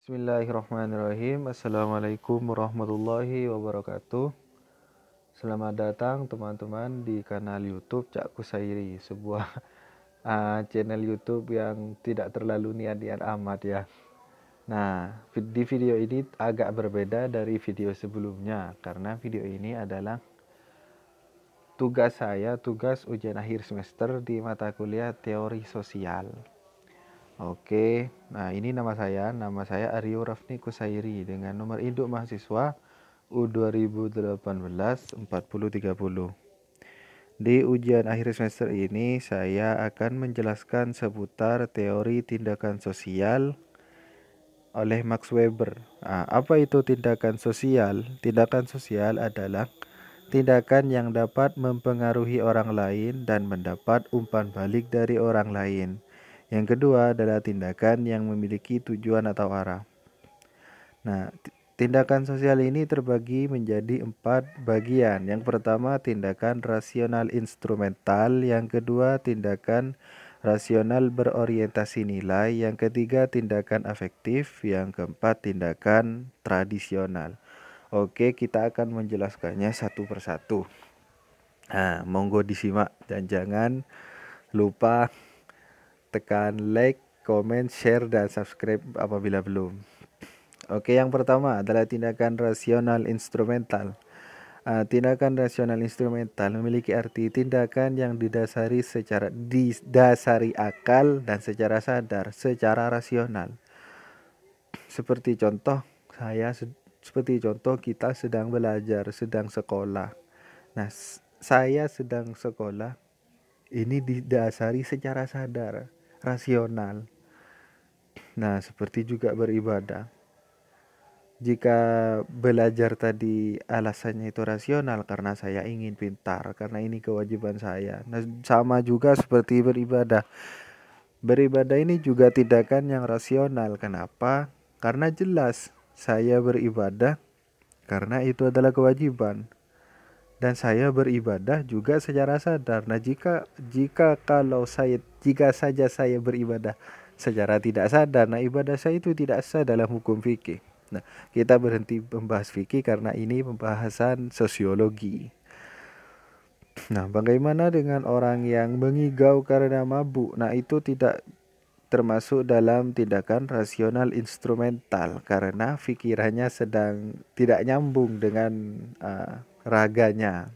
Bismillahirrahmanirrahim. Assalamualaikum warahmatullahi wabarakatuh. Selamat datang teman-teman di kanal YouTube Cak Kusairi, sebuah channel YouTube yang tidak terlalu niat-niat amat ya. Nah, di video ini agak berbeda dari video sebelumnya karena video ini adalah tugas ujian akhir semester di mata kuliah Teori Sosial. Oke, nah ini nama saya Aryo Rafni Kusairi dengan nomor induk mahasiswa U2018-4030. Di ujian akhir semester ini saya akan menjelaskan seputar teori tindakan sosial oleh Max Weber. Nah, apa itu tindakan sosial? Tindakan sosial adalah tindakan yang dapat mempengaruhi orang lain dan mendapat umpan balik dari orang lain. Yang kedua adalah tindakan yang memiliki tujuan atau arah. Nah, tindakan sosial ini terbagi menjadi 4 bagian. Yang pertama tindakan rasional instrumental, yang kedua tindakan rasional berorientasi nilai, yang ketiga tindakan afektif, yang keempat tindakan tradisional. Oke, kita akan menjelaskannya satu persatu. Nah, monggo disimak dan jangan lupa tekan like, comment, share, dan subscribe apabila belum. Oke, yang pertama adalah tindakan rasional instrumental. Tindakan rasional instrumental memiliki arti tindakan yang didasari akal dan secara sadar, secara rasional. Seperti contoh kita sedang belajar, sedang sekolah. Nah, saya sedang sekolah ini didasari secara sadar, rasional. Nah, seperti juga beribadah. Jika belajar tadi alasannya itu rasional karena saya ingin pintar, karena ini kewajiban saya. Nah, sama juga seperti beribadah. Beribadah ini juga tindakan yang rasional. Kenapa? Karena jelas saya beribadah karena itu adalah kewajiban. Dan saya beribadah juga secara sadar. Nah, jika saja saya beribadah secara tidak sadar, nah ibadah saya itu tidak sah dalam hukum fikih. Nah, kita berhenti membahas fikih karena ini pembahasan sosiologi. Nah, bagaimana dengan orang yang mengigau karena mabuk? Nah, itu tidak termasuk dalam tindakan rasional instrumental karena pikirannya sedang tidak nyambung dengan raganya.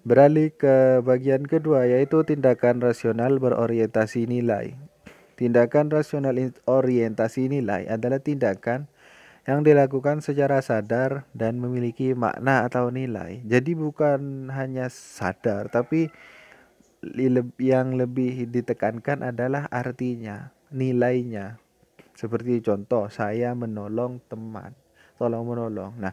Beralih ke bagian kedua, yaitu tindakan rasional berorientasi nilai. Tindakan rasional orientasi nilai adalah tindakan yang dilakukan secara sadar dan memiliki makna atau nilai. Jadi bukan hanya sadar, tapi yang lebih ditekankan adalah artinya, nilainya. Seperti contoh, saya menolong teman, tolong menolong. Nah,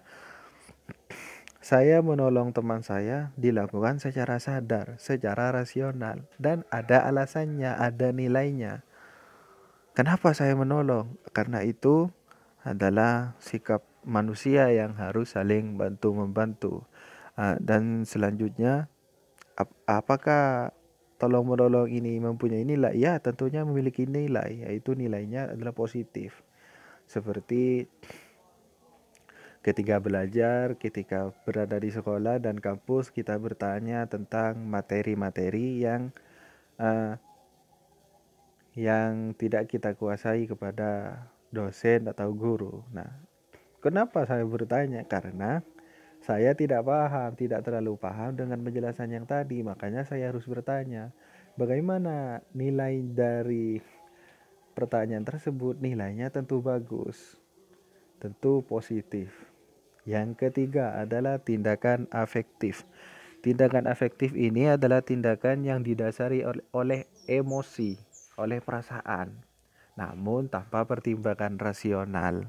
saya menolong teman saya dilakukan secara sadar, secara rasional, dan ada alasannya, ada nilainya. Kenapa saya menolong? Karena itu adalah sikap manusia yang harus saling bantu-membantu. Dan selanjutnya, apakah tolong menolong ini mempunyai nilai? Ya, tentunya memiliki nilai, yaitu nilainya adalah positif. Seperti ketika belajar, ketika berada di sekolah dan kampus, kita bertanya tentang materi-materi yang tidak kita kuasai kepada dosen atau guru. Nah, kenapa saya bertanya? Karena saya tidak terlalu paham dengan penjelasan yang tadi, makanya saya harus bertanya. Bagaimana nilai dari pertanyaan tersebut? Nilainya tentu bagus, tentu positif. Yang ketiga adalah tindakan afektif. Tindakan afektif ini adalah tindakan yang didasari oleh emosi, oleh perasaan, namun tanpa pertimbangan rasional.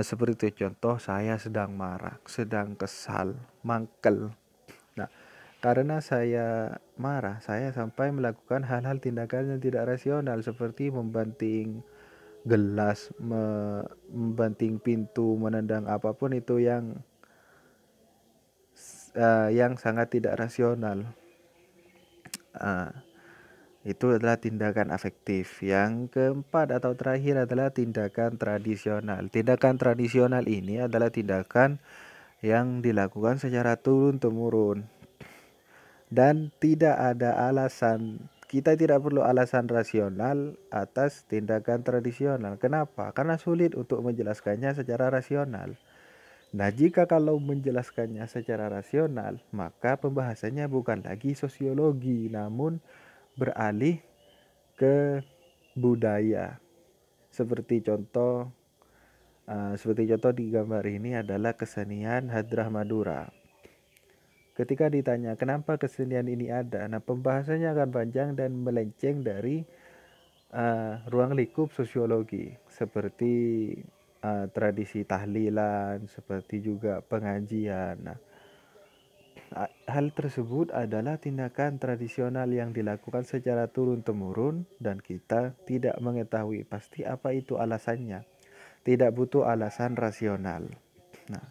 Seperti contoh, saya sedang marah, sedang kesal, mangkel. Nah, karena saya marah, saya sampai melakukan hal-hal tindakan yang tidak rasional seperti membanting gelas, membanting pintu, menendang apapun itu yang sangat tidak rasional. Itu adalah tindakan afektif. Yang keempat atau terakhir adalah tindakan tradisional. Tindakan tradisional ini adalah tindakan yang dilakukan secara turun-temurun dan tidak ada alasan. Kita tidak perlu alasan rasional atas tindakan tradisional. Kenapa? Karena sulit untuk menjelaskannya secara rasional. Nah, jika kalau menjelaskannya secara rasional, maka pembahasannya bukan lagi sosiologi, namun beralih ke budaya. Seperti contoh di gambar ini adalah kesenian Hadrah Madura. Ketika ditanya kenapa kesenian ini ada, nah pembahasannya akan panjang dan melenceng dari ruang lingkup sosiologi, seperti tradisi tahlilan, seperti juga pengajian. Nah, hal tersebut adalah tindakan tradisional yang dilakukan secara turun-temurun dan kita tidak mengetahui pasti apa itu alasannya. Tidak butuh alasan rasional. Nah,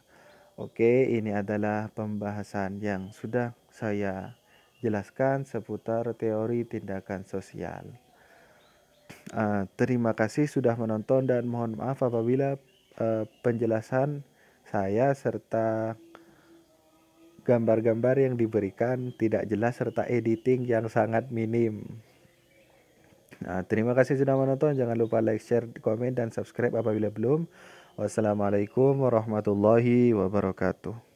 oke, ini adalah pembahasan yang sudah saya jelaskan seputar teori tindakan sosial. Terima kasih sudah menonton dan mohon maaf apabila penjelasan saya serta gambar-gambar yang diberikan tidak jelas serta editing yang sangat minim. Terima kasih sudah menonton. Jangan lupa like, share, komen, dan subscribe apabila belum. Wassalamualaikum warahmatullahi wabarakatuh.